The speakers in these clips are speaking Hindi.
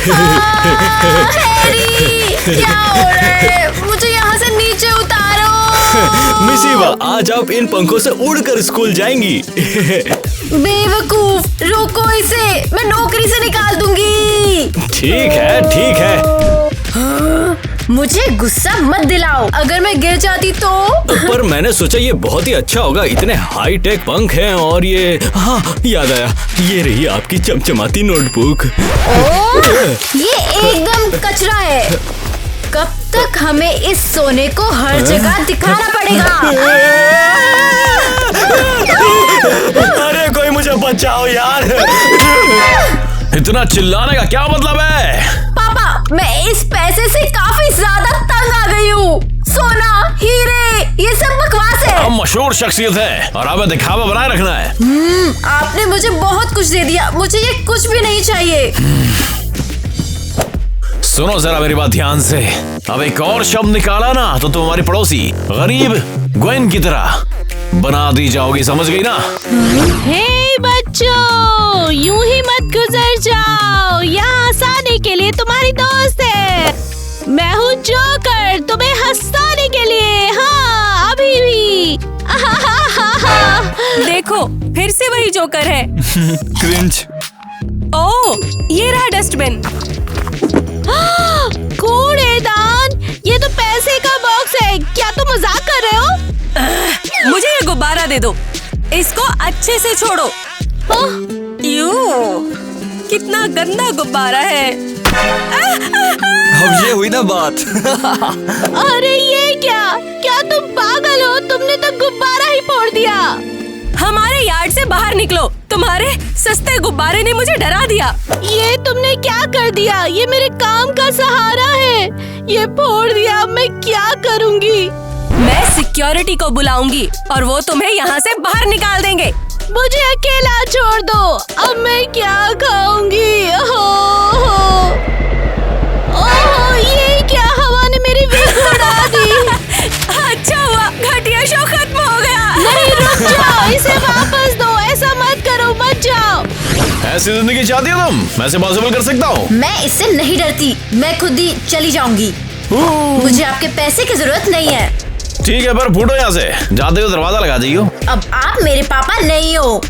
हैरी, क्या हो रहा है? मुझे यहाँ से नीचे उतारो। मिस ईवा, आज आप इन पंखों से उड़कर स्कूल जाएंगी। बेवकूफ, रोको इसे, मैं नौकरी से निकाल दूंगी। ठीक है, ठीक है। मुझे गुस्सा मत दिलाओ, अगर मैं गिर जाती तो। पर मैंने सोचा ये बहुत ही अच्छा होगा, इतने हाई टेक पंख हैं और ये, हाँ याद आया, ये रही आपकी चमचमाती नोटबुक। ये एकदम कचरा है। कब तक हमें इस सोने को हर जगह दिखाना पड़ेगा? अरे कोई मुझे बचाओ यार। इतना चिल्लाने का क्या मतलब है? पापा, मैं इस पैसे से काफी ज्यादा तंग आ गई हूँ। सोना, हीरे, ये सब बकवास है। हम मशहूर शख्सियत है और हमें दिखावा बनाए रखना है। आपने मुझे बहुत कुछ दे दिया, मुझे ये कुछ भी नहीं चाहिए। सुनो जरा मेरी बात ध्यान से। अब एक और शब्द निकाला ना तो तुम्हारी पड़ोसी गरीब ग्वेन की तरह बना दी जाओगी, समझ गई ना? हे बच्चों, यूं ही मत गुजर जाओ। यहाँ हंसाने के लिए तुम्हारी दोस्त है। मैं हूँ जोकर, तुम्हें हंसाने के लिए। हाँ, अभी भी। देखो, फिर से वही जोकर है। क्रिंज। ओह, ये रहा डस्टबिन। कूड़ेदान, ये तो पैसे का बॉक्स है। क्या तुम मजाक कर रहे हो? मुझे ये गुब्बारा दे दो, इसको अच्छे से छोड़ो। यू, कितना गंदा गुब्बारा है। अब ये हुई ना बात। अरे ये क्या तुम पागल हो? तुमने तो गुब्बारा ही फोड़ दिया। हमारे यार्ड से बाहर निकलो, तुम्हारे सस्ते गुब्बारे ने मुझे डरा दिया। ये तुमने क्या कर दिया? ये मेरे काम का सहारा है, ये फोड़ दिया। मैं क्या करूँगी? मैं सिक्योरिटी को बुलाऊंगी और वो तुम्हें यहाँ से बाहर निकाल देंगे। मुझे अकेला छोड़ दो, अब मैं क्या खाऊंगी? ओह, ये क्या? हवा ने मेरी विग उड़ा दी। अच्छा हुआ, घटिया शो खत्म हो गया। नहीं, रुक जाओ, इसे वापस दो। ऐसा मत करो, मत जाओ। ऐसी जिंदगी चाहती हो तुम? मैं इसे पॉसिबल कर सकता हूँ। मैं इससे नहीं डरती, मैं खुद ही चली जाऊंगी। मुझे आपके पैसे की जरूरत नहीं है। ठीक है, पर फूटो यहाँ से, जाते हुए दरवाजा लगा जाइयो। अब आप मेरे पापा नहीं हो।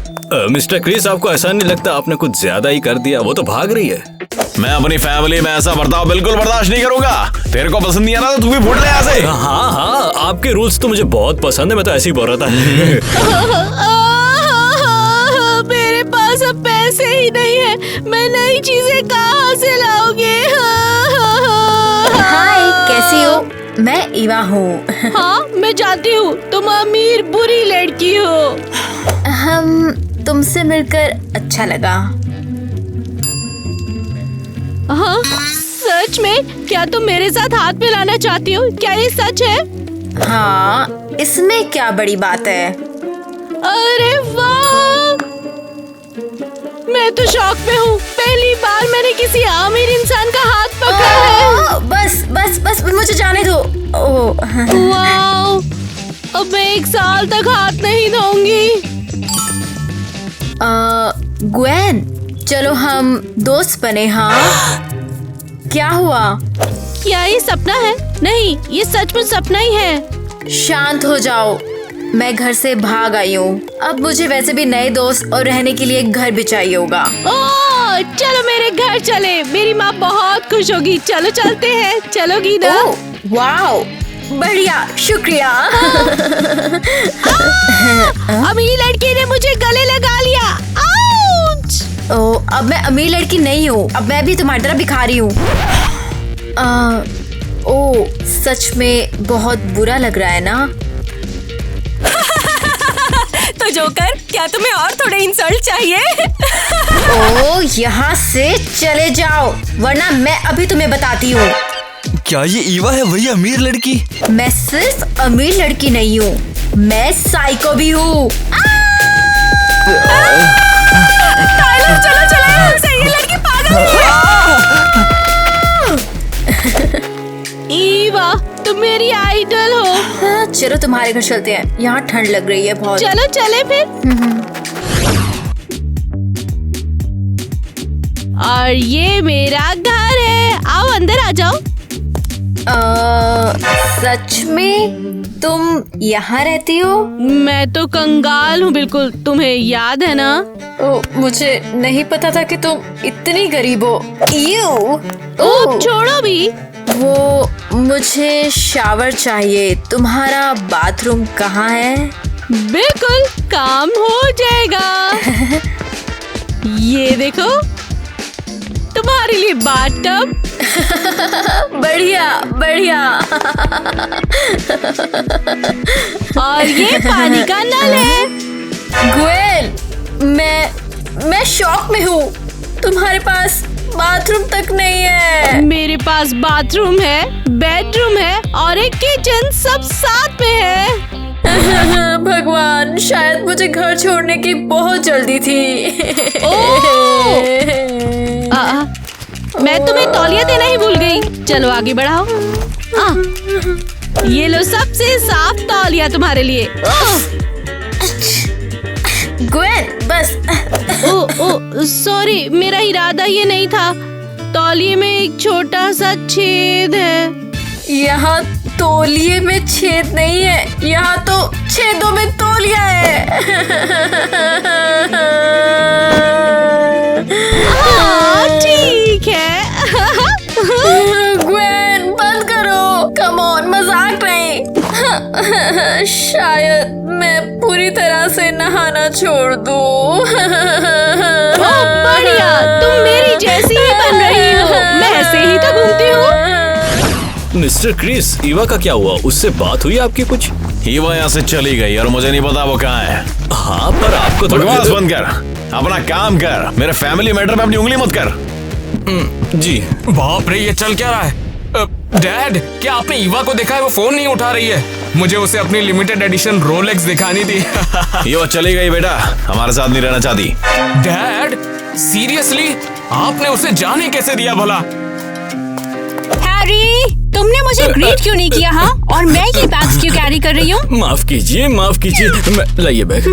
मिस्टर क्रिस, आपको ऐसा नहीं लगता आपने कुछ ज्यादा ही कर दिया? वो तो भाग रही है। मैं अपनी फैमिली में ऐसा बर्ताव बिल्कुल बर्दाश्त नहीं करूंगा। तेरे को पसंद नहीं आ रहा तो तू भी फूट ले यहाँ से। हाँ, आपके रूल्स तो मुझे बहुत पसंद है, मैं तो ऐसे ही बोल रहा था। मेरे पास अब पैसे ही नहीं है, मैं नई चीजें कहाँ से लाऊंगी? हाय, कैसी हो? मैं ईवा हूँ। हाँ, मैं जानती हूँ तुम अमीर बुरी लड़की हो। हम तुमसे मिलकर अच्छा लगा। हाँ, सच में? क्या तुम मेरे साथ हाथ मिलाना चाहती हो? क्या ये सच है? हाँ, इसमें क्या बड़ी बात है? अरे वाह, मैं तो शॉक में हूँ। पहली बार मैंने किसी अमीर इंसान का हाथ पकड़ा है। बस बस बस, मुझे जाने दो। वाओ, अब मैं 1 साल तक हाथ नहीं धोऊंगी। ग्वेन, चलो हम दोस्त बने। हाँ, क्या हुआ? क्या ये सपना है? नहीं, ये सचमुच सपना ही है। शांत हो जाओ, मैं घर से भाग आई हूँ। अब मुझे वैसे भी नए दोस्त और रहने के लिए एक घर भी चाहिए होगा। ओह, चलो मेरे घर चले, मेरी माँ बहुत खुश होगी। चलो चलते हैं, चलोगी ना? ओह, वाओ, बढ़िया, शुक्रिया। अमीर लड़की ने मुझे गले लगा लिया। आउच! ओह, अब मैं अमीर लड़की नहीं हूँ, अब मैं भी तुम्हारी तरह भिखारी हूँ। ओह, सच में बहुत बुरा लग रहा है ना? तो जोकर, क्या तुम्हें और थोड़े इंसल्ट चाहिए? ओह, यहाँ से चले जाओ, वरना मैं अभी तुम्हें बताती हूँ। क्या ये ईवा है, वही अमीर लड़की? मैं सिर्फ अमीर लड़की नहीं हूँ, मैं साइको भी हूँ। टाइलर, चलो चलो, हमसे ये लड़की पागल है। ईवा, तुम मेरी आइडल हो। हाँ, चलो तुम्हारे घर चलते हैं, यहाँ ठंड लग रही है बहुत। चलो चले फिर। और ये मेरा घर सच में तुम यहाँ रहती हो? मैं तो कंगाल हूँ बिल्कुल, तुम्हें याद है ना? मुझे नहीं पता था कि तुम इतनी गरीब हो। छोड़ो भी। वो मुझे शावर चाहिए, तुम्हारा बाथरूम कहाँ है? बिल्कुल, काम हो जाएगा। ये देखो, तुम्हारे लिए बाथटब। बढ़िया बढ़िया। और ये पानी का नल है। ग्वेन, मैं शॉक में हूँ। तुम्हारे पास बाथरूम तक नहीं है। मेरे पास बाथरूम है, बेडरूम है और एक किचन, सब साथ में है। भगवान, शायद मुझे घर छोड़ने की बहुत जल्दी थी। मैं तुम्हें तौलिया देना ही भूल गई। चलो आगे बढ़ाओ। ये लो सबसे साफ तौलिया तुम्हारे लिए। ग्वेन, बस। सॉरी, मेरा इरादा ये नहीं था। तौलिए में एक छोटा सा छेद है। यहाँ तौलिए में छेद नहीं है, यहाँ तो छेदों में तौलिया है। ठीक है। ग्वेन, बंद करो। कम ऑन, मजाक नहीं। शायद मैं पूरी तरह से नहाना छोड़ दूं। बढ़िया, तुम मेरी जैसी ही बन रही हो। मैं ऐसे ही तो घूमती हूँ। मिस्टर क्रिस, ईवा का क्या हुआ? उससे बात हुई आपकी कुछ? ईवा यहाँ से चली गई और मुझे नहीं पता वो कहाँ है। हाँ, पर आपको बकवास बंद कर, अपना काम कर। मेरे फैमिली मैटर में अपनी उंगली मत कर। जी। बाप रे, ये चल क्या रहा है? डैड, क्या आपने ईवा को देखा है? वो फोन नहीं उठा रही है। मुझे उसे अपनी लिमिटेड एडिशन रोलेक्स दिखानी थी। ईवा चली गई बेटा, हमारे साथ नहीं रहना चाहती। डैड, सीरियसली आपने उसे जाने कैसे दिया भला? हैरी, तुमने मुझे ग्रीट क्यों नहीं किया? हाँ, और मैं ये बैग्स क्यों कैरी कर रही हूँ? माफ कीजिए, माफ कीजिए। लाइए बैग।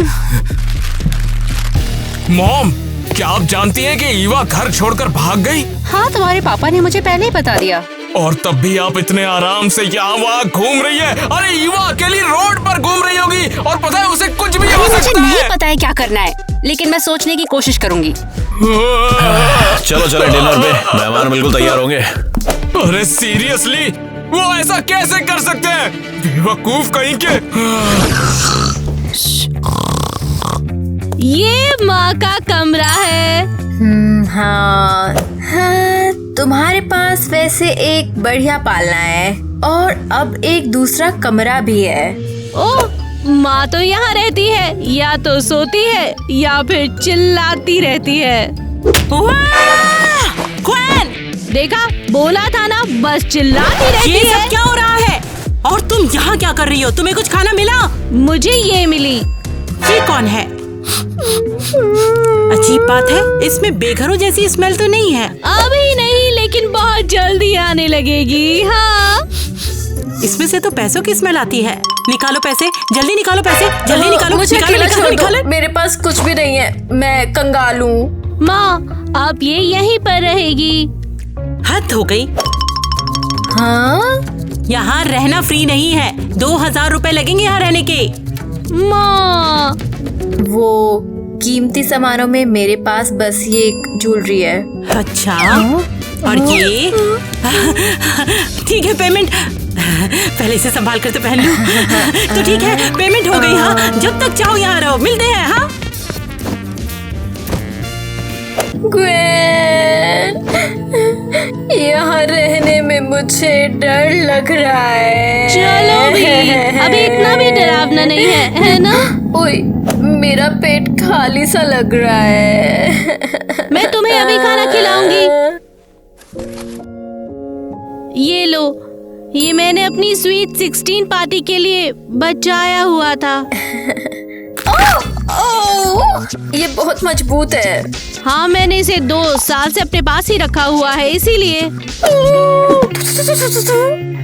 मॉम, क्या आप जानती हैं कि ईवा घर छोड़कर भाग गई? हाँ, तुम्हारे पापा ने मुझे पहले ही बता दिया। और तब भी आप इतने आराम से यहाँ वहाँ घूम रही है। अरे ईवा अकेली रोड पर घूम रही होगी और पता है उसे कुछ भी हो मुझे सकता नहीं है। पता है क्या करना है, लेकिन मैं सोचने की कोशिश करूंगी। चलो चलो डिनर पे, मेहमान बिल्कुल तैयार होंगे। अरे सीरियसली, वो ऐसा कैसे कर सकते हैं? बेवकूफ कहीं के। ये माँ का कमरा है। हाँ, तुम्हारे पास वैसे एक बढ़िया पालना है और अब एक दूसरा कमरा भी है। ओह, माँ तो यहाँ रहती है, या तो सोती है या फिर चिल्लाती रहती है। ग्वेन, देखा, बोला था ना, बस चिल्लाती रहती ये है। सब क्या हो रहा है? और तुम यहाँ क्या कर रही हो? तुम्हें कुछ खाना मिला? मुझे ये मिली। ये कौन है? अजीब बात है, इसमें बेघरों जैसी स्मेल तो नहीं है। अभी नहीं, लेकिन बहुत जल्दी आने लगेगी। हाँ, इसमें से तो पैसों की स्मेल आती है। निकालो पैसे, जल्दी निकालो पैसे, जल्दी निकालो। मुझे निकालो, अकेला निकालो, छोड़ दो। निकालो। मेरे पास कुछ भी नहीं है, मैं कंगाल हूँ। माँ, अब ये यहीं पर रहेगी। हद हो गई। हाँ, यहाँ रहना फ्री नहीं है। 2000 रुपए लगेंगे यहाँ रहने के। माँ, वो कीमती सामानों में मेरे पास बस ये एक ज्वेलरी है। अच्छा, और ये? ठीक है, पेमेंट पहले इसे संभाल कर तो पहन लूं। तो ठीक है, पेमेंट हो गई। हाँ, जब तक चाहो यहाँ रहो, मिलते हैं। हाँ, ग्वेन, यहाँ रहने में मुझे डर लग रहा है। चलो भी, अभी इतना भी डरावना नहीं है ना? ओए, मेरा पेट खाली सा लग रहा है। मैं तुम्हें अभी खाना खिलाऊंगी। ये लो, ये मैंने अपनी स्वीट 16 पार्टी के लिए बचाया हुआ था। ओह, ये बहुत मजबूत है। हाँ, मैंने इसे 2 साल से अपने पास ही रखा हुआ है, इसीलिए।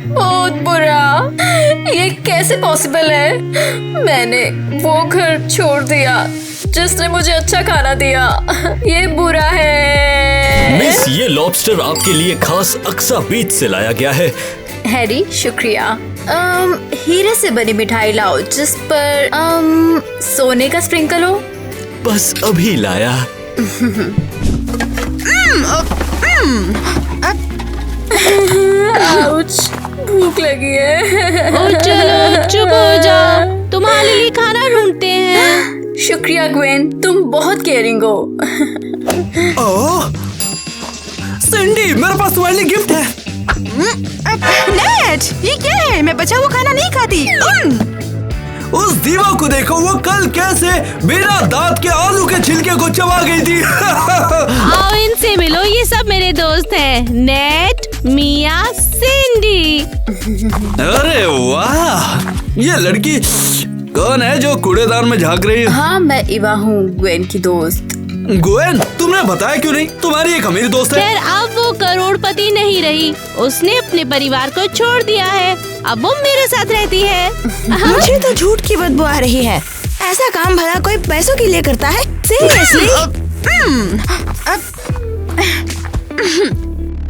बहुत बुरा, ये कैसे पॉसिबल है? मैंने वो घर छोड़ दिया जिसने मुझे अच्छा खाना दिया। ये बुरा है। मिस, ये लॉबस्टर आपके लिए खास अक्सा बीच से लाया गया है। हैरी शुक्रिया। हीरे से बनी मिठाई लाओ जिस पर सोने का स्प्रिंकल हो। बस अभी लाया। आउच, भूख लगी है। ओ चलो चुप हो जाओ, तुम्हारे लिए खाना ढूंढते हैं। शुक्रिया ग्वेन, तुम बहुत केयरिंग हो। ओह सिंडी, मेरे पास तुम्हारे लिए गिफ्ट है। नेट, ये क्या है? मैं बचा हुआ खाना नहीं खाती। उस दीवा को देखो, वो कल कैसे बिना दांत के आलू के छिलके को चबा गई थी। आओ इनसे मिलो, ये सब मेरे दोस्त हैं। नेट, मिया, सिंडी। अरे वाह, ये लड़की कौन है जो कूड़ेदान में झांक रही है? हाँ, मैं इवा हूँ, ग्वेन की दोस्त। ग्वेन, तुमने बताया क्यों नहीं? तुम्हारी एक अमीर दोस्त है। खैर अब वो करोड़पति नहीं रही, उसने अपने परिवार को छोड़ दिया है। अब वो मेरे साथ रहती है। मुझे तो झूठ की बदबू आ रही है। ऐसा काम भला कोई पैसों के लिए करता है? सीरियसली?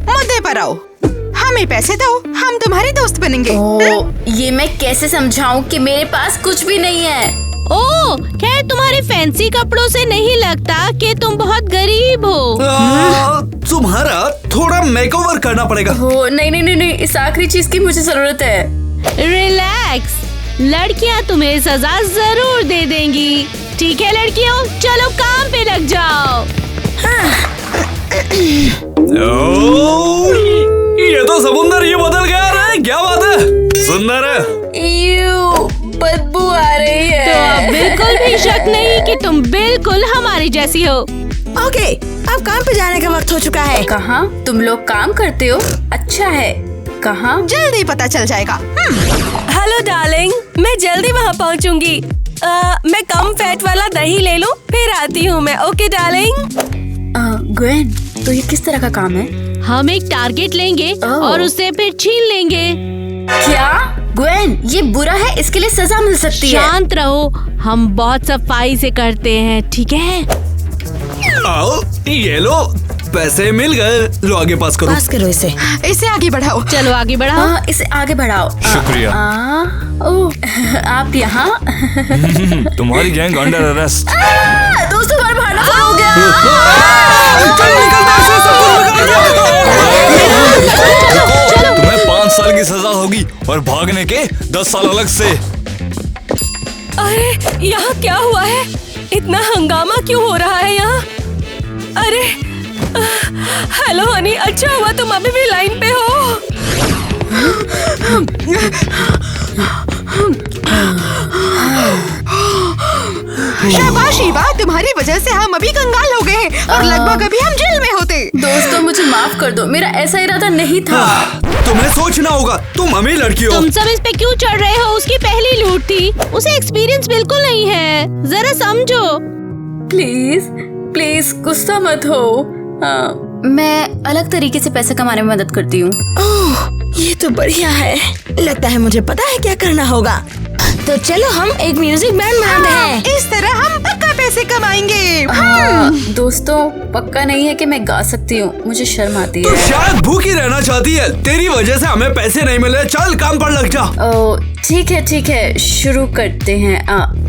मुद्दे पर आओ, हमें पैसे दो, हम तुम्हारे दोस्त बनेंगे। ये मैं कैसे समझाऊं कि मेरे पास कुछ भी नहीं है। ओह, खैर तुम्हारे फैंसी कपड़ों से नहीं लगता कि तुम बहुत गरीब हो। तुम्हारा थोड़ा मेकओवर करना पड़ेगा। नहीं नहीं नहीं नहीं, इस आखिरी चीज की मुझे जरूरत है। रिलैक्स, लड़कियां तुम्हें सजा जरूर दे देंगी। ठीक है लड़कियों, चलो काम पे लग जाओ। ये तो समुंदर ही बदल गया रे, क्या बात है? सुंदर है। बदबू आ रही है। तो अब बिल्कुल भी शक नहीं कि तुम बिल्कुल हमारी जैसी हो। ओके, अब काम पे जाने का वक्त हो चुका है। कहाँ? तुम लोग काम करते हो? अच्छा है, कहाँ? जल्दी पता चल जाएगा। हेलो डार्लिंग, मैं जल्दी वहाँ पहुँचूंगी। मैं कम फैट वाला दही ले लूं, फिर आती हूँ मैं। Okay darling. ग्वेन, तो ये किस तरह का काम है? हम एक टारगेट लेंगे और उसे फिर छीन लेंगे। क्या? ग्वेन, ये बुरा है, इसके लिए सजा मिल सकती है। शांत रहो, हम बहुत सफाई से करते हैं, ठीक है? आओ, ये लो, पैसे मिल गए। लो आगे पास करो। पास करो इसे। इसे आगे बढ़ाओ। चलो आगे बढ़ाओ। इसे आगे बढ़ाओ। शुक्रिया। आप यहाँ? तुम्हारी गैंग अंडर अरेस्ट। दोस्तों, हमारा भाना फोड़ हो गया। तुम्हें 5 साल की सजा होगी और भागने के 10 साल अलग से। अरे यहाँ क्या हुआ है? इतना हंगामा क्यों हो रहा है यहाँ? अरे हेलो हनी, अच्छा हुआ तुम अभी भी लाइन पे हो। शाबाश ईवा, तुम्हारी वजह से हम अभी कंगाल हो गए हैं और लगभग अभी हम जेल में होते। दोस्तों, मुझे माफ कर दो, मेरा ऐसा इरादा नहीं था। तुम्हें सोचना होगा, तुम अमीर लड़की हो। तुम सब इस पे क्यों चढ़ रहे हो? उसकी पहली लूट थी, उसे एक्सपीरियंस बिल्कुल नहीं है, जरा समझो। प्लीज प्लीज गुस्सा मत हो। मैं अलग तरीके से पैसे कमाने में मदद करती हूँ। ओह, ये तो बढ़िया है। लगता है मुझे पता है क्या करना होगा। तो चलो हम एक म्यूजिक बैंड बनाते हैं। इस तरह हम पक्का पैसे कमाएंगे। दोस्तों, पक्का नहीं है कि मैं गा सकती हूँ, मुझे शर्म आती तो है। शायद भूखी रहना चाहती है। तेरी वजह से हमें पैसे नहीं मिले। चल काम पर लग जा। ठीक है, शुरू करते हैं।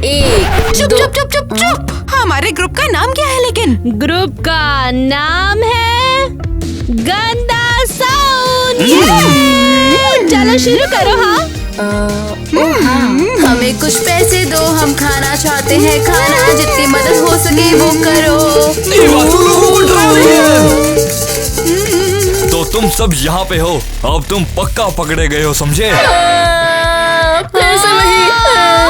एक चुप दो। चुप चुप चुप चुप। हमारे ग्रुप का नाम क्या है लेकिन? ग्रुप का नाम है गंदा साउंड। चलो शुरू करो। हाँ, हमें कुछ पैसे दो, हम खाना चाहते हैं खाना, जितनी मदद हो सके वो करो। ये बात तो लोगों को डरा रही है। तो तुम सब यहाँ पे हो, अब तुम पक्का पकड़े गए हो, समझे? पैसे नहीं।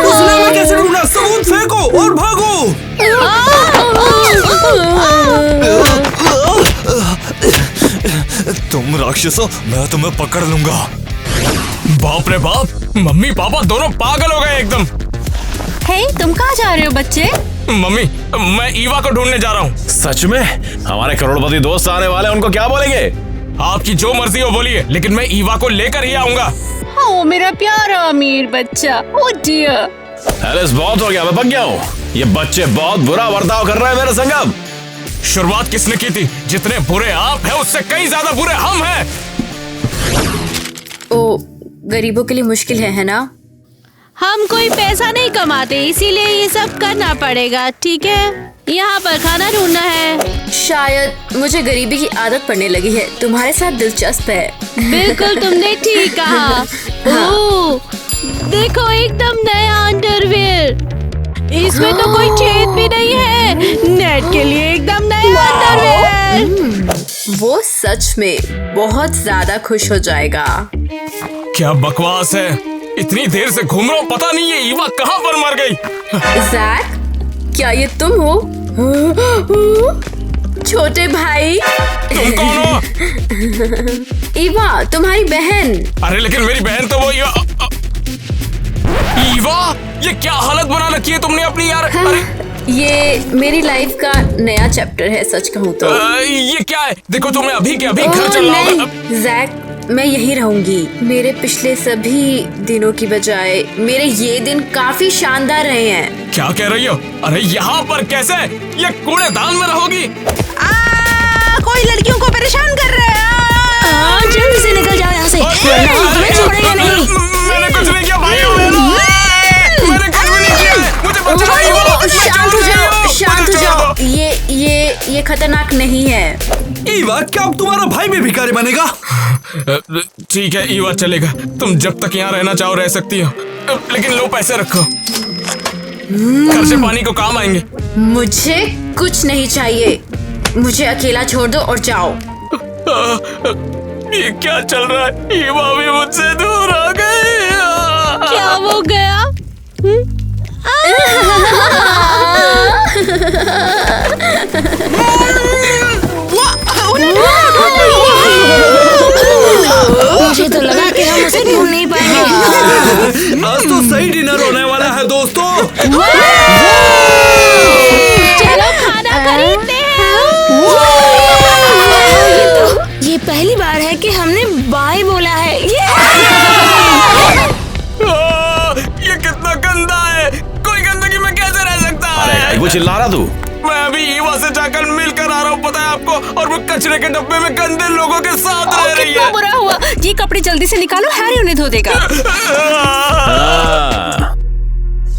उसने मैं कैसे ढूंढा? सबूत फेंको और भागो। तुम राक्षसों, मैं तुम्हें पकड़ लूंगा। बाप रे बाप, मम्मी पापा दोनों पागल हो गए एकदम। हे, तुम कहाँ जा रहे हो बच्चे? मम्मी, मैं ईवा को ढूंढने जा रहा हूँ। सच में? हमारे करोड़पति दोस्त आने वाले हैं, उनको क्या बोलेंगे? आपकी जो मर्जी हो बोलिए, लेकिन मैं ईवा को लेकर ही आऊंगा। ओ मेरा प्यारा अमीर बच्चा। ओ डियर। एलिस, बहुत हो गया, मैं पक गया हूँ। ये बच्चे बहुत बुरा बर्ताव कर रहे हैं मेरे संग। अब शुरुआत किसने की थी? जितने बुरे आप हैं, उससे कई ज्यादा बुरे हम हैं। गरीबों के लिए मुश्किल है ना? हम कोई पैसा नहीं कमाते, इसीलिए ये सब करना पड़ेगा, ठीक है? यहाँ पर खाना ढूंढना है। शायद मुझे गरीबी की आदत पड़ने लगी है। तुम्हारे साथ दिलचस्प है। बिल्कुल, तुमने ठीक कहा। ओह, देखो एकदम नया अंडरवियर। इसमें तो कोई छेद भी नहीं है। नेट के लिए एकदम नया अंडरवियर। वो सच में बहुत ज्यादा खुश हो जाएगा। क्या बकवास है, इतनी देर से घूम रहा हूँ, पता नहीं ये ईवा कहाँ पर मर गई। जैक, क्या ये तुम हो? छोटे भाई। तुम कौन हो? ईवा, तुम्हारी बहन। अरे लेकिन मेरी बहन तो वो ईवा, ये क्या हालत बना रखी है तुमने अपनी यार। अरे ये मेरी लाइफ का नया चैप्टर है, सच कहूँ तो। ये क्या है? देखो तुम्हें अभी के अभी घर चलना होगा। जैक, मैं यही रहूंगी। मेरे पिछले सभी दिनों की बजाय मेरे ये दिन काफी शानदार रहे हैं। क्या कह रही हो? अरे यहाँ पर कैसे? ये कूड़ेदान में रहोगी? कोई लड़कियों को परेशान कर रहा है। जल्दी से निकल जाओ यहाँ से, तुम्हें छोड़ेंगे नहीं। मैंने कुछ नहीं किया भाई, मैंने कुछ भी नहीं किया। मुझे बचाओ। शांत हो जाओ, शांत हो जाओ। ये खतरनाक नहीं है। ईवा, क्या अब तुम्हारा भाई भी भिखारी बनेगा? ठीक है ईवा, चलेगा। तुम जब तक यहाँ रहना चाहो रह सकती हो, लेकिन लो पैसे रखो, खर्चे पानी को काम आएंगे। मुझे कुछ नहीं चाहिए, मुझे अकेला छोड़ दो और जाओ। ये क्या चल रहा है? ईवा भी मुझसे दूर हो गई। क्या हो गया? मुझे तो लगा कि हम उसे ढूंढ नहीं पाएंगे। आज तो सही डिनर होने वाला है दोस्तों। चलो खाना खरीदते हैं। ये पहली बार है कि हमने बाय बोला है। ये कितना गंदा है, कोई गंदगी में कैसे रह सकता है? अरे कुछ चिल्ला रहा तू? मैं अभी ईवा से जाकर मिलकर आ रहा हूँ, पता है आपको, और वो कचरे के डब्बे में गंदे लोगों के साथ रह रही कितना है। बुरा हुआ। ये कपड़े जल्दी से निकालो, हैरी उन्हें धो देगा।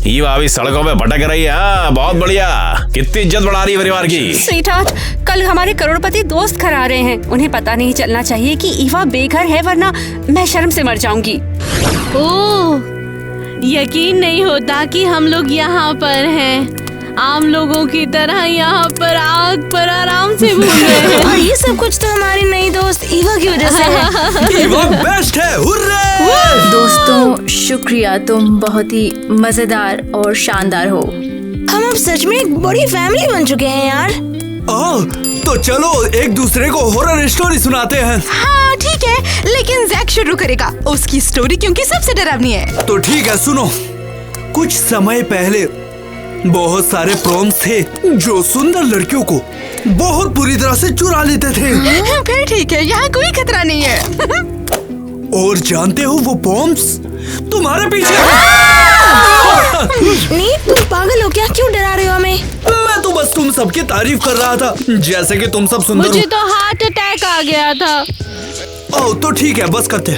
ईवा अभी सड़कों पे भटक रही है। बहुत बढ़िया, कितनी इज्जत बढ़ा रही है परिवार की। स्वीटहार्ट, कल हमारे करोड़पति दोस्त घर आ रहे हैं, उन्हें पता नहीं चलना चाहिए कि ईवा बेघर है, वरना मैं शर्म से मर जाऊंगी। ओह, यकीन नहीं होता कि हम लोग यहाँ पर हैं। आम लोगों की तरह यहाँ पर आग पर आराम से घूम रहे हैं। और ये सब कुछ तो हमारी नई दोस्त ईवा की वजह से है। ईवा बेस्ट है, हुर्रे! दोस्तों, शुक्रिया, तुम बहुत ही मजेदार और शानदार हो। हम अब सच में एक बड़ी फैमिली बन चुके हैं यार। तो चलो एक दूसरे को हॉरर स्टोरी सुनाते हैं। हाँ ठीक है, लेकिन जैक शुरू करेगा उसकी स्टोरी, क्योंकि सबसे डरावनी है। तो ठीक है, सुनो। कुछ समय पहले बहुत सारे प्रॉम्स थे जो सुंदर लड़कियों को बहुत बुरी तरह से चुरा लेते थे। फिर ठीक है, यहाँ कोई खतरा नहीं है। और जानते हो वो प्रॉम्स तुम्हारे पीछे। नहीं, तुम पागल हो क्या? क्यों डरा रहे हो हमें? मैं तो बस तुम सबकी तारीफ कर रहा था, जैसे कि तुम सब सुंदर मुझे तो हार्ट अटैक आ गया था। हो। तो ठीक है, बस करते।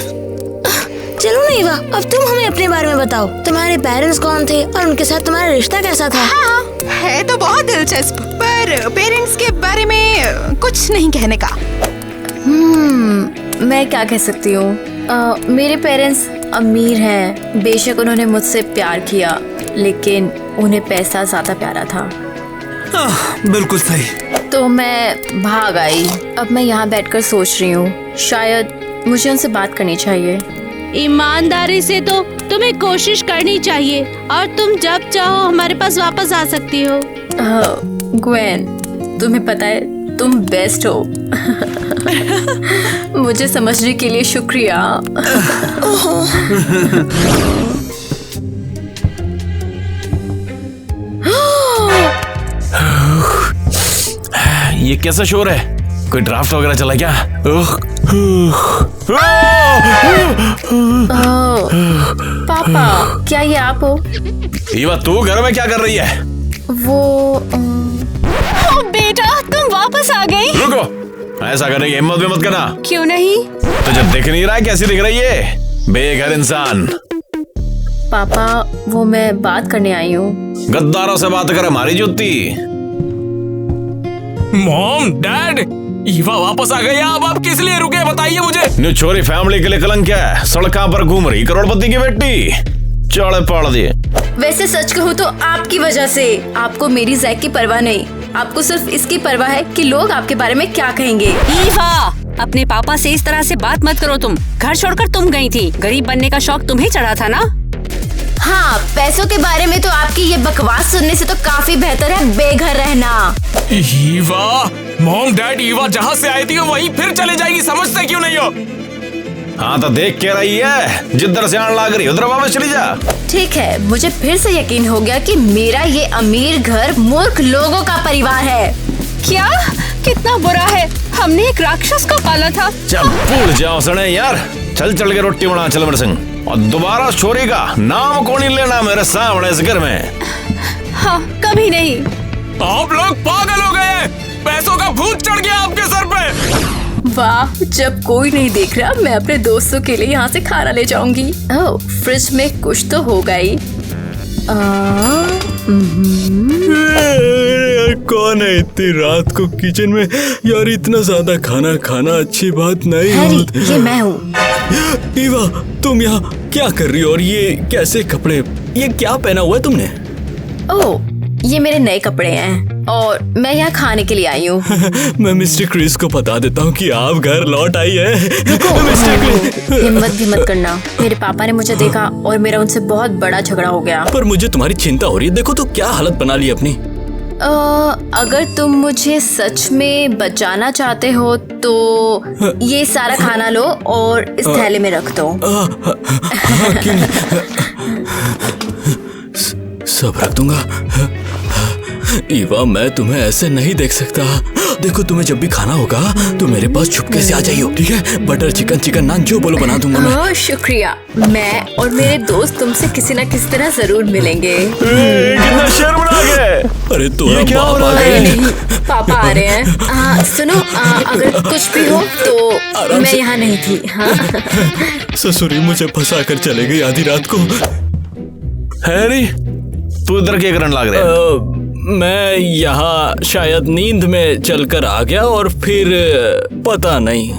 चलो ना ईवा, अब तुम हमें अपने बारे में बताओ। तुम्हारे पेरेंट्स कौन थे और उनके साथ तुम्हारा रिश्ता कैसा था? है तो बहुत दिलचस्प, पर पेरेंट्स के बारे में कुछ नहीं कहने का। मैं क्या कह सकती हूँ? मेरे पेरेंट्स अमीर हैं। बेशक उन्होंने मुझसे प्यार किया, लेकिन उन्हें पैसा ज्यादा प्यारा था। बिल्कुल सही। तो मैं भाग आई। अब मैं यहाँ बैठकर सोच रही हूँ, शायद मुझे उनसे बात करनी चाहिए। ईमानदारी से तो तुम्हें कोशिश करनी चाहिए, और तुम जब चाहो हमारे पास वापस आ सकती हो। ग्वेन, तुम्हें पता है तुम बेस्ट हो। मुझे समझने के लिए शुक्रिया। ये कैसा शोर है? कोई ड्राफ्ट वगैरह चला क्या? पापा, क्या ये आप हो? ईवा, तू घर में क्या कर रही है? वो ओ बेटा, तुम वापस आ गई। रुको, ऐसा करने की हिम्मत भी मत करना। क्यों नहीं? तुझे दिख नहीं रहा है कैसी दिख रही है? बेघर इंसान। पापा वो मैं बात करने आई हूँ। गद्दारों से बात कर हमारी जुत्ती। मॉम, डैड, ईवा वापस आ गई। अब आप किस लिए रुके बताइए मुझे। न्यू छोरी फैमिली के लिए कलंक क्या है? सड़कों पर घूम रही करोड़पति की बेटी, चौड़े पड़ दिए। वैसे सच कहूँ तो आपकी वजह से। आपको मेरी ज़ैक की परवाह नहीं, आपको सिर्फ इसकी परवाह है कि लोग आपके बारे में क्या कहेंगे। ईवा, अपने पापा से इस तरह से बात मत करो। तुम घर छोड़कर तुम गई थी, गरीब बनने का शौक तुम्हें चढ़ा था ना। हाँ, पैसों के बारे में तो आपकी ये बकवास सुनने से तो काफी बेहतर है बेघर रहना। ईवा, मॉम डैड, ईवा जहाँ से आई थी वहीं फिर चले जाएगी, समझते क्यों नहीं हो? हाँ तो देख के रही है, जिधर से आने लग रही उधर वापस चली जा। ठीक है, मुझे फिर से यकीन हो गया कि मेरा ये अमीर घर मूर्ख लोगों का परिवार है। क्या? कितना बुरा है, हमने एक राक्षस को पाला था। चल भूल जाओ सने यार, चल चल के रोटी बना चल मेरे संग, और दोबारा छोरी का नाम कौन ही लेना मेरे सामने इस घर में। हाँ, कभी नहीं। आप लोग पागल हो गए, पैसों का भूत चढ़ गया आपके सर पे। वाह, जब कोई नहीं देख रहा मैं अपने दोस्तों के लिए यहाँ से खाना ले जाऊंगी। ओह, फ्रिज में कुछ तो होगा ही। यार कौन है इतनी रात को किचन में? यार इतना ज्यादा खाना खाना अच्छी बात नहीं हैरी, ये मैं हूँ। ईवा, तुम यहाँ क्या कर रही हो? और ये कैसे कपड़े, ये क्या पहना हुआ है तुमने? ओह, ये मेरे नए कपड़े हैं और मैं यहाँ खाने के लिए आई हूँ। मैं मिस्टर क्रिस को बता देता हूँ कि आप घर लौट आई है। हिम्मत भी मत करना, मेरे पापा ने मुझे देखा और मेरा उनसे बहुत बड़ा झगड़ा हो गया। पर मुझे तुम्हारी चिंता हो रही है, देखो तो क्या हालत बना ली अपनी। अगर तुम मुझे सच में बचाना चाहते हो तो ये सारा खाना लो और इस थैले में रख दो। सब रख दूंगा। ईवा, मैं तुम्हें ऐसे नहीं देख सकता। देखो, तुम्हें जब भी खाना होगा तो मेरे पास छुपके से आ जाइयो, ठीक है? बटर चिकन, चिकन नान, जो बोलो बना दूंगा मैं। शुक्रिया, मैं और मेरे दोस्त तुमसे किसी न किसी तरह जरूर मिलेंगे। कितना शर्म आ गया। अरे तोरा बाप आ गए। नहीं, पापा आ रहे हैं। हाँ सुनो, अगर कुछ भी हो तो मैं यहाँ नहीं थी। हाँ ससुरी मुझे फंसा कर चले गई आधी रात को। हैरी, तू इधर क्या करने लग रहा है? मैं यहाँ शायद नींद में चलकर आ गया और फिर पता नहीं।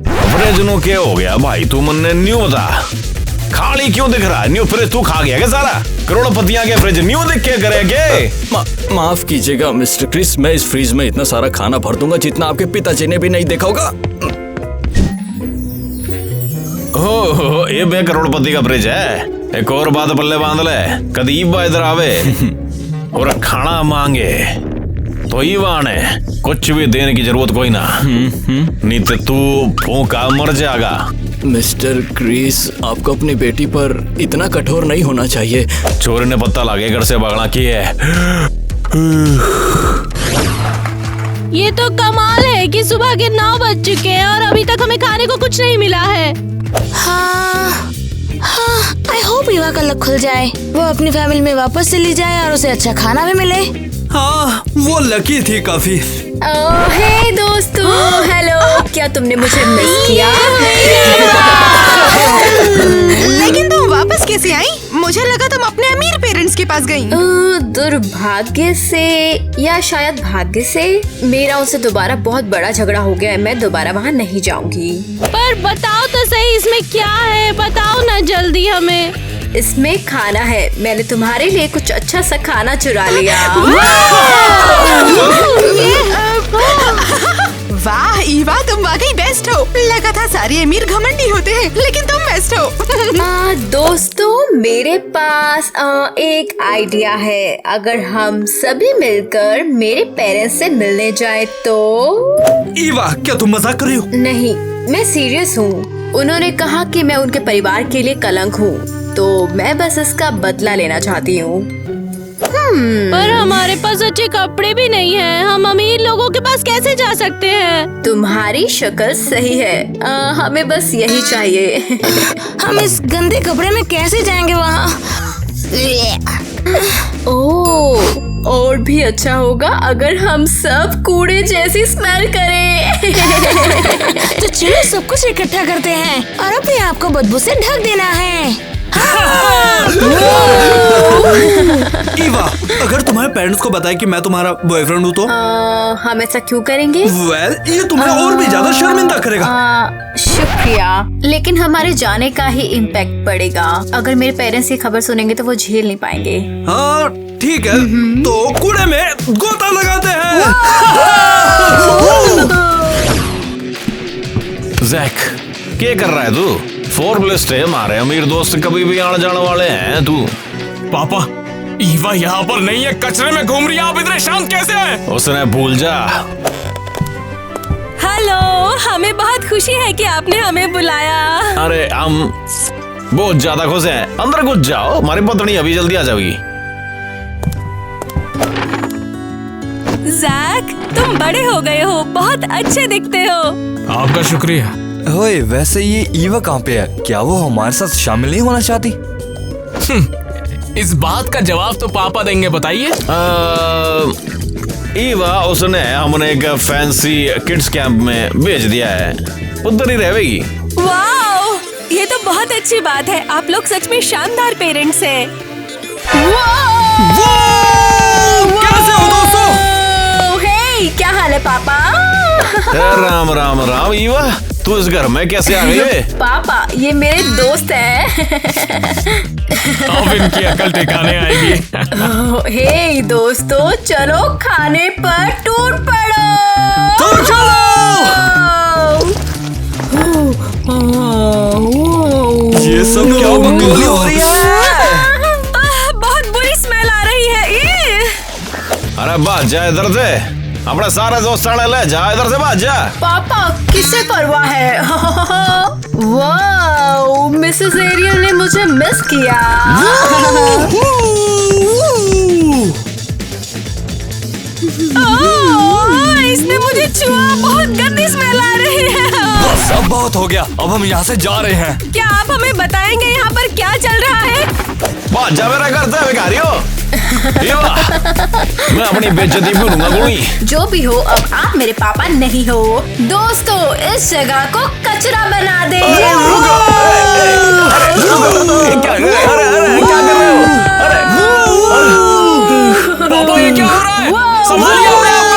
फ्रिज नु क्या हो गया भाई, तू मन्ने न्यू बता, खाली क्यों दिख रहा है? न्यू फ्रिज तू खा गया क्या सारा? करोड़पतियां के फ्रिज न्यू दिख के करेंगे? माफ कीजिएगा मिस्टर क्रिस, मैं इस फ्रिज में इतना सारा खाना भर दूंगा जितना आपके पिताजी ने भी नहीं देखा होगा। हो, ये बे करोड़पति का फ्रिज है। एक और बात पल्ले बांध ले, कदी ईवा इधर आवे और खाना मांगे तो ईवा ने कुछ भी देने की जरूरत कोई ना, नहीं तो तू भूखा मर जाएगा। मिस्टर क्रिस, आपको अपनी बेटी पर इतना कठोर नहीं होना चाहिए। चोरी ने पता लगे घर से भागना की है। ये तो कमाल है कि सुबह के 9 बज चुके हैं और अभी तक हमें खाने को कुछ नहीं मिला है। हाँ, आई होप ईवा का लक खुल जाए, वो अपनी फैमिली में वापस चली जाए और उसे अच्छा खाना भी मिले। हाँ, वो लकी थी काफी। हे दोस्तों, हेलो, क्या तुमने मुझे मिस किया? लेकिन तुम वापस कैसे आई? मुझे लगा तुम अपने अमीर पेरेंट्स के पास गई। दुर्भाग्य से या शायद भाग्य से मेरा उनसे दोबारा बहुत बड़ा झगड़ा हो गया है। मैं दोबारा वहाँ नहीं जाऊंगी। पर बताओ तो सही, इसमें क्या है? बताओ ना जल्दी हमें। इसमें खाना है, मैंने तुम्हारे लिए कुछ अच्छा सा खाना चुरा लिया। वाह ईवा, तुम वाकई बेस्ट हो। लगा था सारे अमीर घमंडी होते हैं, लेकिन तुम बेस्ट हो। दोस्तों, मेरे पास एक आइडिया है। अगर हम सभी मिलकर मेरे पेरेंट्स से मिलने जाए तो। ईवा, क्या तुम मजाक कर रही हो? नहीं, मैं सीरियस हूँ। उन्होंने कहा कि मैं उनके परिवार के लिए कलंक हूँ, तो मैं बस इसका बदला लेना चाहती हूँ। पर हमारे पास अच्छे कपड़े भी नहीं हैं। हम अमीर लोगों के पास कैसे जा सकते हैं? तुम्हारी शक्ल सही है, हमें बस यही चाहिए। हम इस गंदे कपड़े में कैसे जाएंगे वहाँ? ओह, और भी अच्छा होगा अगर हम सब कूड़े जैसी स्मेल करें। तो चलो सब कुछ इकट्ठा करते हैं और अपने आप को बदबू से ढक देना है। ईवा, अगर तुम्हारे पेरेंट्स को बताए कि मैं तुम्हारा बॉयफ्रेंड हूँ तो? हम ऐसा क्यों करेंगे? ये तुम्हें और भी ज्यादा शर्मिंदा करेगा। शुक्रिया, लेकिन हमारे जाने का ही इम्पैक्ट पड़ेगा। अगर मेरे पेरेंट्स ये खबर सुनेंगे तो वो झेल नहीं पाएंगे। हाँ ठीक है, तो कूड़े में गोता लगाते हैं। जैक, क्या कर रहा है तू? फोर्बलिस्ट है, हमारे अमीर दोस्त कभी भी आने जाने वाले हैं। तू पापा, ईवा यहाँ पर नहीं है, कचरे में घूम रही है। आप इतने शांत कैसे हैं? उसने भूल जा। हेलो, हमें बहुत खुशी है कि आपने हमें बुलाया। अरे हम बहुत ज्यादा खुश हैं। अंदर घुस जाओ, हमारी पत्नी अभी जल्दी आ जाएगी। जैक, तुम बड़े हो गए हो, बहुत अच्छे दिखते हो। आपका शुक्रिया। ओए, वैसे ये ईवा कहाँ पे है? क्या वो हमारे साथ शामिल नहीं होना चाहती? इस बात का जवाब तो पापा देंगे, बताइए। ईवा, उसने हमने एक फैंसी किड्स कैंप में भेज दिया है, उधर ही रहेगी। वाओ, ये तो बहुत अच्छी बात है। आप लोग सच में शानदार पेरेंट्स हैं। कैसे हो दोस्तों? हे, क्या हाल है पापा? राम राम राम। ईवा, तू इस घर में कैसे आ गई है? पापा, ये मेरे दोस्त हैं। अब इनकी अकल ठिकाने आएगी। हे दोस्तों, चलो खाने पर टूट पड़ो। तो चलो। ये सब क्या बकवास हो रही है? बहुत बुरी स्मेल आ रही है। अरे बात जा इधर से, अपने सारे दोस्त ले जा, इधर से बात जा। पापा, किसे परवाह है? वाओ, मिसेस एरियल ने मुझे मिस किया। इसने मुझे छुआ, बहुत गंदी स्मेल आ रही है। बस अब बहुत हो गया, अब हम यहाँ से जा रहे हैं। क्या आप हमें बताएंगे यहाँ पर क्या चल रहा है? बात जा मेरा घर से, भिखारियों। मैं अपनी बेइज्जती भूलूंगा कोई। जो भी हो, अब आप मेरे पापा नहीं हो। दोस्तों, इस जगह को कचरा बना दे। क्या कर रहे हो? पापा, ये क्या हो रहा है? संभालिए अपने आप को।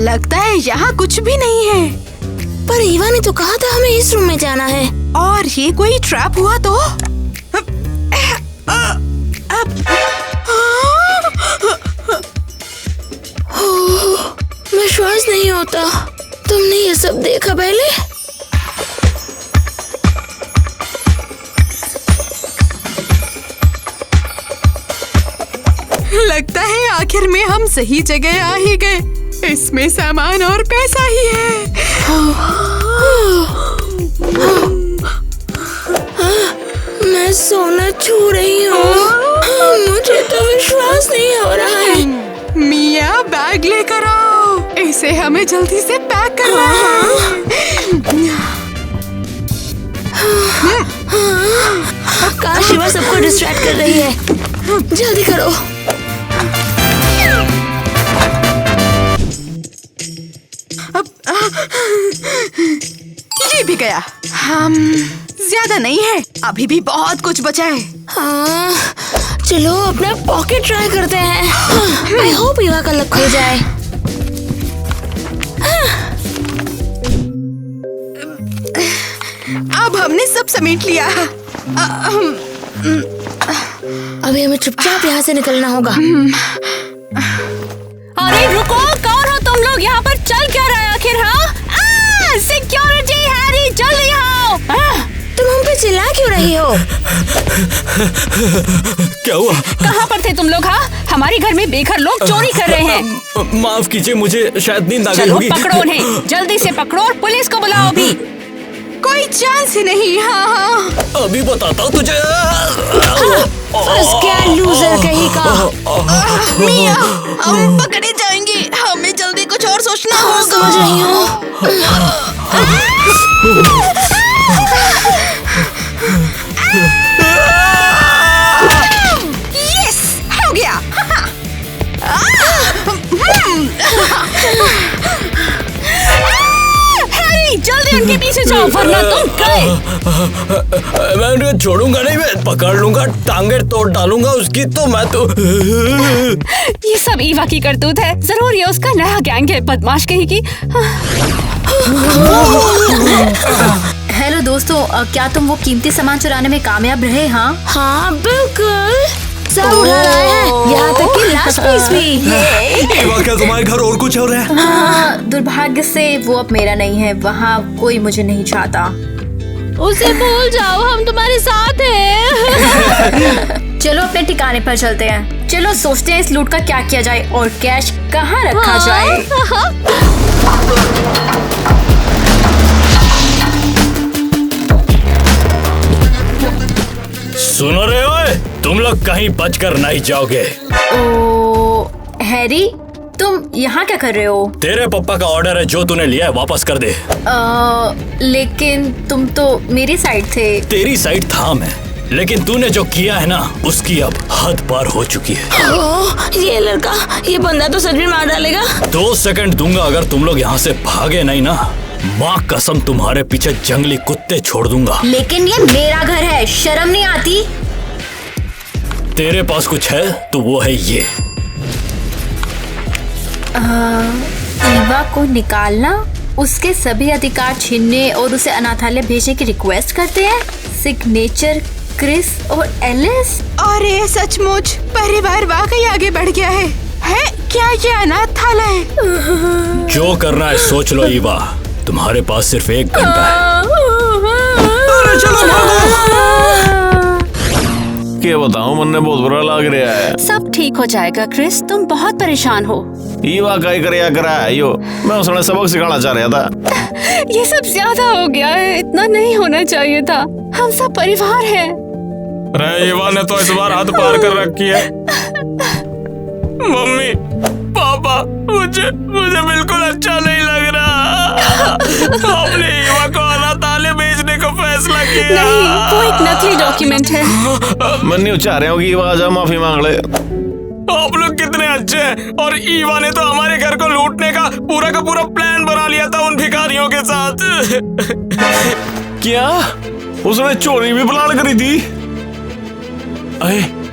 लगता है यहाँ कुछ भी नहीं है। पर ईवा ने तो कहा था हमें इस रूम में जाना है। और ये कोई ट्रैप हुआ तो? विश्वास नहीं होता, तुमने ये सब देखा पहले? लगता है आखिर में हम सही जगह आ ही गए। इसमें सामान और पैसा ही है। मैं सोना छू रही हूँ। मुझे तो विश्वास नहीं हो रहा है। मिया, बैग लेकर आओ, इसे हमें जल्दी से पैक करना है। काश शिवा सबको डिस्ट्रैक्ट कर रही है। जल्दी करो। ये भी गया। हम ज्यादा नहीं है, अभी भी बहुत कुछ बचा है। हाँ, चलो अपना पॉकेट ट्राई करते हैं। आई होप ईवा का लक हो जाए। अब हमने सब समेट लिया। अभी हमें चुपचाप यहाँ से निकलना होगा। अरे रुको, कौन हो तुम लोग? यहाँ पर चल क्या रहा है आखिर? हाँ, सिक्योरिटी, हैरी, जल्दी आओ। तुम हम पे चिल्ला क्यों रही हो? क्या हुआ? कहाँ पर थे तुम लोग? हाँ, हमारे घर में बेघर लोग चोरी कर रहे हैं। माफ कीजिए, मुझे शायद नींद आ गई चलो होगी। पकड़ो उन्हें, जल्दी से पकड़ो और पुलिस को बुलाओ अभी। कोई चांस ही नहीं। हाँ, अभी बताता हूँ तुझे। फंस गया लूजर कहीं का। मिया, हम पकड़े जाएंगे, हमें जल्दी कुछ और सोचना होगा। समझ रही हूँ। हैरी, जल्दी उनके पीछे जाओ वरना तुम गए। मैं उन्हें छोड़ूंगा नहीं, मैं पकड़ लूंगा, टांगे तोड़ डालूंगा उसकी। तो मैं तो ये सब ईवा की करतूत है। जरूर ये उसका नया गैंग है, बदमाश कहेगी। हेलो दोस्तों, क्या तुम वो कीमती सामान चुराने में कामयाब रहे? हाँ बिल्कुल, सब उड़ा रहे हैं, यहाँ तक कि लास्ट पीस भी। ईवा, क्या तुम्हारे घर और कुछ हो रहा है? हाँ, दुर्भाग्य से वो अब मेरा नहीं है। वहाँ कोई मुझे नहीं चाहता। उसे भूल जाओ, हम तुम्हारे साथ हैं। चलो अपने ठिकाने पर चलते हैं। चलो सोचते हैं इस लूट का क्या किया जाए और कैश कहाँ रखा जाए। सुनो रे ओए, तुम लोग कहीं बचकर नहीं जाओगे। ओ हैरी, तुम यहाँ क्या कर रहे हो? तेरे पापा का ऑर्डर है, जो तूने लिया है वापस कर दे। लेकिन तुम तो मेरी साइड थे। तेरी साइड था मैं, लेकिन तूने जो किया है ना, उसकी अब हद पार हो चुकी है। ये लड़का, ये बंदा तो सच में मार डालेगा। 2 सेकंड दूंगा, अगर तुम लोग यहाँ से भागे नहीं ना, माँ कसम तुम्हारे पीछे जंगली कुत्ते छोड़ दूंगा। लेकिन ये मेरा घर है, शर्म नहीं आती? तेरे पास कुछ है तो वो है ये। ईवा को निकालना, उसके सभी अधिकार छीनने और उसे अनाथालय भेजने की रिक्वेस्ट करते हैं। सिग्नेचर क्रिस और एलिस। अरे सचमुच परिवार वाकई आगे बढ़ गया है। क्या ये अनाथालय? जो करना है सोच लो ईवा, तुम्हारे पास सिर्फ 1 घंटा है। क्या बताऊं, मन ने बहुत बुरा लग रहा है। सब ठीक हो जाएगा क्रिस, तुम बहुत परेशान हो। ईवा का करा है यो, मैं उसने सबक सिखाना चाह रहा था। ये सब ज्यादा हो गया है, इतना नहीं होना चाहिए था। हम सब परिवार हैं। अरे ईवा ने तो इस बार हद पार कर रखी है। मम्मी पापा, मुझे बिल्कुल अच्छा नहीं लग रहा। आपने ईवा को अनाथालय भेजने का फैसला किया। नहीं, वो एक नकली डॉक्यूमेंट है। मैं नहीं चाह रहा हूँ कि ईवा आजा माफी मांग ले। आप लोग कितने अच्छे हैं, और ईवा ने तो हमारे घर को लूटने का पूरा प्लान बना लिया था उन भिखारियों के साथ। क्या उसने चोरी भी प्लान करी थी?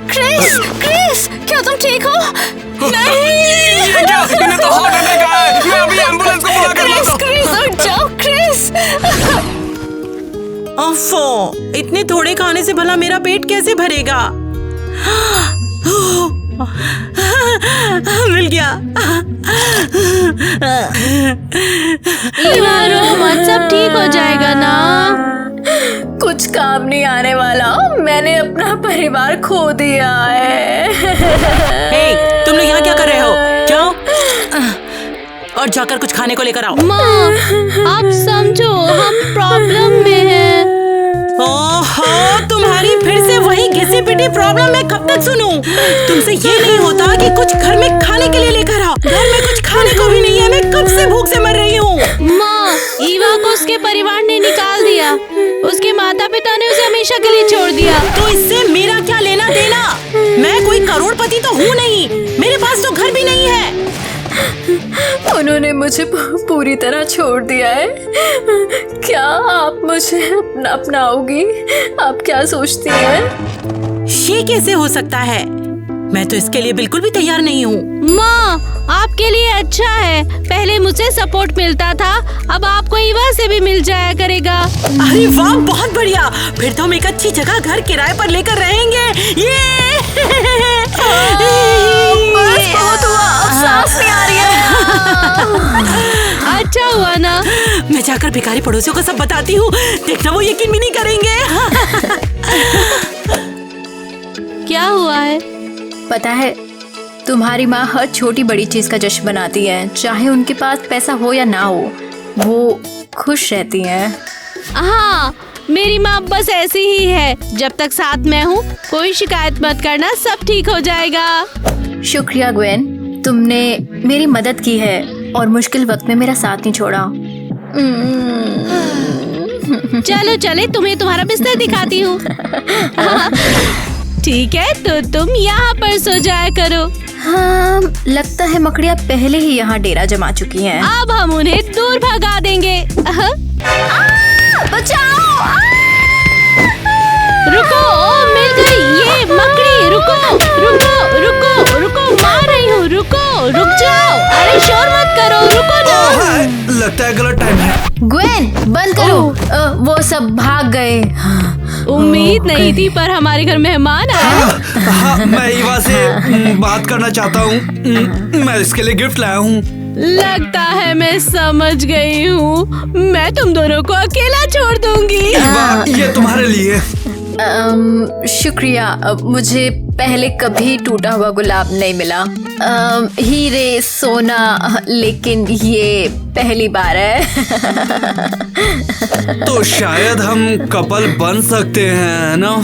क्रिस, क्या तुम ठीक हो? नहीं, ये क्या? इन्हें तो हार्ट अटैक आया है। मैं अभी एम्बुलेंस को बुला कर लाता हूं। क्रिस, उठ जाओ क्रिस। ओफो, इतने थोड़े खाने से भला मेरा पेट कैसे भरेगा? मिल गया। ईवा रो मत, सब ठीक हो जाएगा ना। कुछ काम नहीं आने वाला, मैंने अपना परिवार खो दिया है। हे, तुम लोग यहाँ क्या कर रहे हो? जाओ और जाकर कुछ खाने को लेकर आओ। माँ, आप समझो, हम प्रॉब्लम में हैं। ओहो, तुम्हारी फिर से वही घिसी पिटी प्रॉब्लम मैं कब तक सुनूं? तुमसे ये नहीं होता कि कुछ घर में खाने के लिए लेकर आओ। घर में कुछ खाने को भी नहीं है, मैं कब से भूख से मर रही हूँ। माँ, ईवा को उसके परिवार ने निकाल दिया। उसके माता पिता ने उसे हमेशा के लिए छोड़ दिया। तो इससे मेरा क्या लेना देना? मैं कोई करोड़पति तो हूँ नहीं, मेरे पास तो घर भी नहीं है। उन्होंने मुझे पूरी तरह छोड़ दिया है। क्या आप मुझे अपनाओगी? आप क्या सोचती हैं? ये कैसे हो सकता है? मैं तो इसके लिए बिल्कुल भी तैयार नहीं हूँ। माँ, आपके लिए अच्छा है। पहले मुझे सपोर्ट मिलता था, अब आपको ईवा से भी मिल जाया करेगा। अरे वाह, बहुत बढ़िया। फिर तो हम एक अच्छी जगह घर किराए पर लेकर रहेंगे। ये बस बहुत हुआ, अब सांस नहीं आ रही है। अच्छा हुआ ना। मैं जाकर भिखारी पड़ोसियों को सब बताती हूँ, देखना वो यकीन भी नहीं करेंगे। क्या हुआ है? पता है, तुम्हारी माँ हर छोटी बड़ी चीज का जश्न बनाती है। चाहे उनके पास पैसा हो या ना हो, वो खुश रहती हैं। हाँ, मेरी माँ बस ऐसी ही है। जब तक साथ मैं हूँ, कोई शिकायत मत करना, सब ठीक हो जाएगा। शुक्रिया ग्वेन, तुमने मेरी मदद की है और मुश्किल वक्त में मेरा साथ नहीं छोड़ा। चलो चले, तुम्हें तुम्हारा बिस्तर दिखाती हूँ। ठीक है, तो तुम यहाँ पर सो जाया करो। हाँ, लगता है मकड़ियाँ पहले ही यहाँ डेरा जमा चुकी हैं। अब हम उन्हें दूर भगा देंगे। बचाओ! रुको, ओ मिल गई ये मकड़ी। रुको रुको रुको रुको, मार रही हूँ। रुको, रुक जाओ। अरे शोर मत करो, रुको ना। लगता है गलत टाइम है। ग्वेन, बंद करो। वो सब भाग गए। उम्मीद नहीं थी, पर हमारे घर मेहमान आए। हाँ, मैं ईवा से बात करना चाहता हूँ। मैं इसके लिए गिफ्ट लाया हूँ। लगता है मैं समझ गई हूँ। मैं तुम दोनों को अकेला छोड़ दूंगी। ईवा, ये तुम्हारे लिए। शुक्रिया। मुझे पहले कभी टूटा हुआ गुलाब नहीं मिला। हीरे, सोना, लेकिन ये पहली बार है। तो शायद हम कपल बन सकते हैं ना?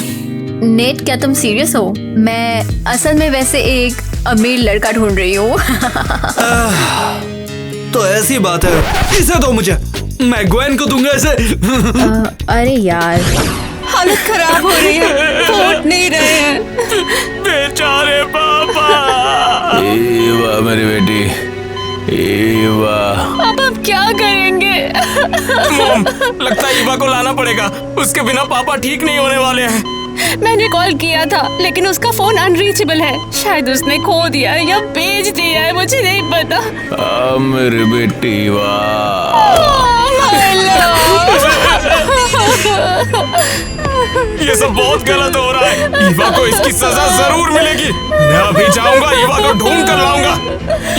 नेट, क्या तुम सीरियस हो? मैं असल में वैसे एक अमीर लड़का ढूंढ रही हूँ। तो ऐसी बात है, इसे दो मुझे, मैं ग्वेन को दूंगा इसे। अरे यार, हालत खराब हो रही है, फूट नहीं रहे हैं। बेचारे पापा। ईवा मेरी बेटी, ईवा। अब हम क्या करेंगे? मॉम, लगता है ईवा को लाना पड़ेगा। उसके बिना पापा ठीक नहीं होने वाले हैं। मैंने कॉल किया था, लेकिन उसका फोन अनरीचेबल है। शायद उसने खो दिया है या बेच दिया है, मुझे नहीं पता। मेरी बेटी ईवा। ये सब बहुत गलत हो रहा है। ईवा को इसकी सजा जरूर मिलेगी। मैं अभी जाऊंगा, ईवा को ढूंढ कर लाऊंगा।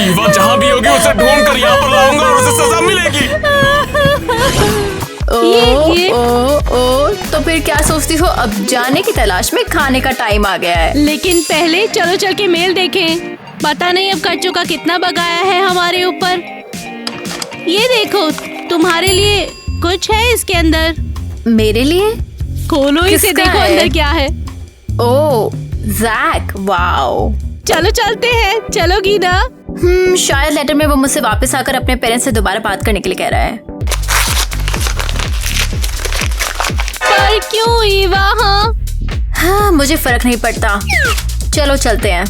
ईवा जहाँ भी होगी उसे ढूंढ कर यहाँ पर लाऊंगा और उसे सजा मिलेगी। तो फिर क्या सोचती हो? अब जाने की तलाश में खाने का टाइम आ गया है। लेकिन पहले चलो चल के मेल देखें। पता नहीं अब कच्चों का कितना बकाया है हमारे ऊपर। ये देखो, तुम्हारे लिए कुछ है इसके अंदर। मेरे लिए? खोलो इसे, देखो अंदर क्या है। ओह, जैक, वाओ। चलो चलते हैं, चलोगी ना? शायद लेटर में वो मुझसे वापस आकर अपने पेरेंट्स से दोबारा बात करने के लिए कह रहा है। पर क्यों ईवा? हाँ, मुझे फर्क नहीं पड़ता। चलो चलते हैं।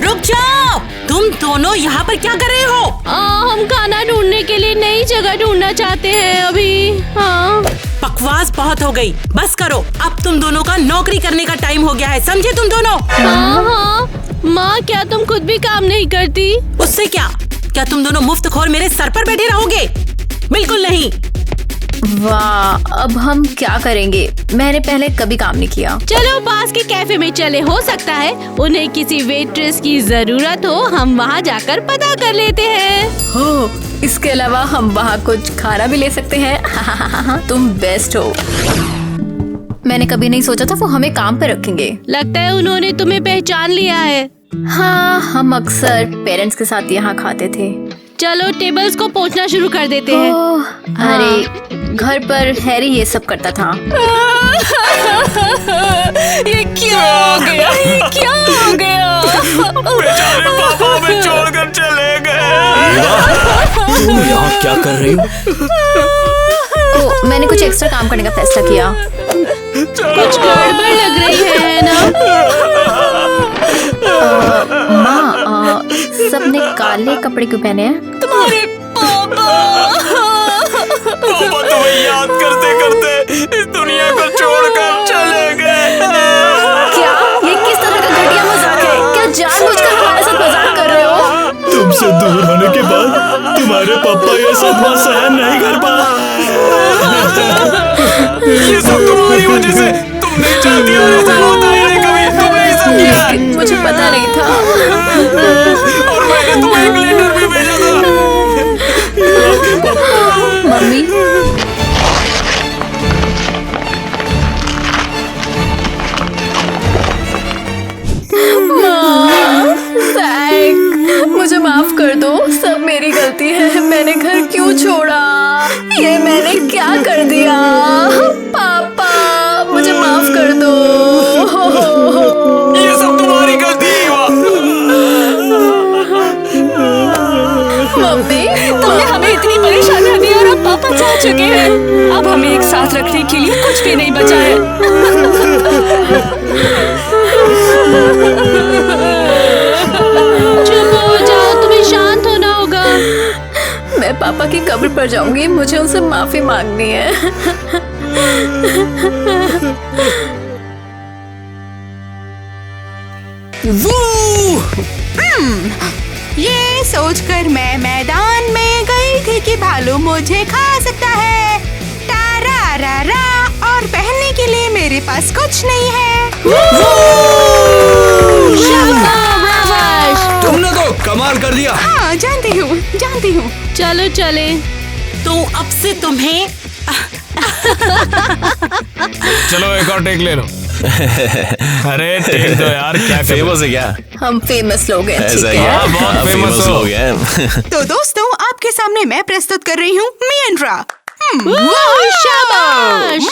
रुक जाओ, तुम दोनों यहाँ पर क्या कर रहे हो? हम खाना ढूंढने के लिए नई जगह ढूंढना चाहते हैं अभी। हाँ, बकवास बहुत हो गई, बस करो। अब तुम दोनों का नौकरी करने का टाइम हो गया है, समझे तुम दोनों? हाँ, माँ, क्या तुम खुद भी काम नहीं करती? उससे क्या तुम दोनों मुफ्तखोर मेरे सर पर बैठे रहोगे? बिल्कुल नहीं। वाह, अब हम क्या करेंगे? मैंने पहले कभी काम नहीं किया। चलो पास के कैफे में चले, हो सकता है उन्हें किसी वेट्रेस की जरूरत हो। हम वहाँ जाकर पता कर लेते हैं। हो, इसके अलावा हम वहाँ कुछ खाना भी ले सकते हैं। तुम बेस्ट हो। मैंने कभी नहीं सोचा था वो हमें काम पे रखेंगे। लगता है उन्होंने तुम्हें पहचान लिया है। हाँ, हम अक्सर पेरेंट्स के साथ यहाँ खाते थे। चलो टेबल्स को पोंछना शुरू कर देते हैं। अरे, घर पर हैरी ये सब करता था। ये क्या हो गया? ये क्या हो गया? बेचारे पापा हमें छोड़कर चले गए। तुम यहाँ क्या कर रही हो? मैंने कुछ एक्स्ट्रा काम करने का फैसला किया। कुछ गड़बड़ लग रही है ना? माँ, सबने काले कपड़े क्यों पहने हैं? तुम्हारे पापा तुम्हें याद करते करते इस दुनिया को छोड़कर चले गए। क्या ये किस तरह का घटिया मजाक है? क्या जानबूझकर हमारे साथ मजाक कर रहे हो? तुमसे दूर होने के बाद तुम्हारे पापा ये सदमा सहन नहीं कर पाए। ये सब तुम्हारी वजह से। तुम नहीं चाहती हो ऐसा होता ही नहीं कभी। तुमने ये सब किया है। मुझे पता नहीं था। और मैंने तुम्हें एक लेटर भी भेजा था। मम्मी, मुझे माफ कर दो। सब मेरी गलती है। मैंने घर क्यों छोड़ा? ये मैंने क्या कर दिया? पापा, मुझे माफ कर दो। ये सब तुम्हारी गलती है। मम्मी, तुमने हमें इतनी परेशानियां दी और अब पापा जा चुके हैं। अब हमें एक साथ रखने के लिए कुछ भी नहीं बचा है। पापा की कब्र पर जाऊंगी, मुझे उनसे माफी मांगनी है। ये सोचकर मैं मैदान में गई थी कि भालू मुझे खा सकता है। टारा रा रा, और पहनने के लिए मेरे पास कुछ नहीं है। तुमने तो कमाल कर दिया। हाँ, जानती हूँ। चलो चले। तो अब से तुम्हें चलो एक और टेक ले लो। अरे टेक दो यार, क्या फेमस है क्या? हम फेमस लोग हैं, ठीक ऐसा है? क्या? बहुत फेमस हो गया। तो दोस्तों, आपके सामने मैं प्रस्तुत कर रही हूँ मियंड्रा। शाबाश।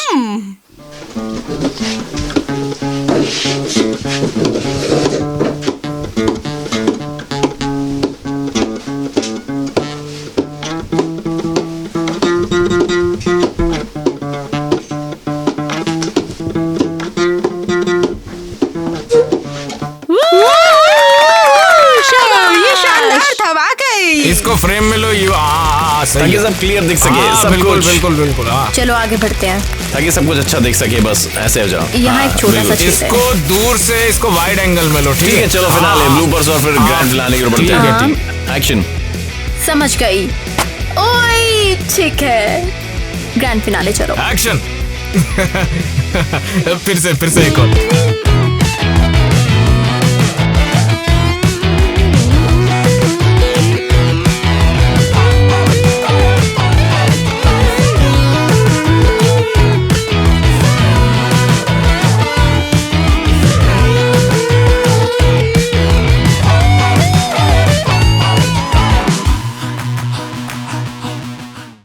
ये शानदार था वाकई। इसको फ्रेम में लो। ये सही ताकि है। सब क्लियर दिख सके, सब बिल्कुल कुछ। बिल्कुल बिल्कुल। हाँ। चलो आगे बढ़ते हैं। ताकि सब कुछ अच्छा दिख सके, बस ऐसे हो जाओ। यहाँ एक छोटा सा बिल्कुल। चीज है। इसको दूर से इसको वाइड एंगल में लो। ठीक है, चलो फिनाले, ब्लूपर्स और फिर ग्रैंड फिनाले की ओर बढ़ते हैं। ठीक है, एक्शन। समझ गई। ओए ठीक है, ग्रैंड फिनाले चलो। एक्शन। फिर से एक और।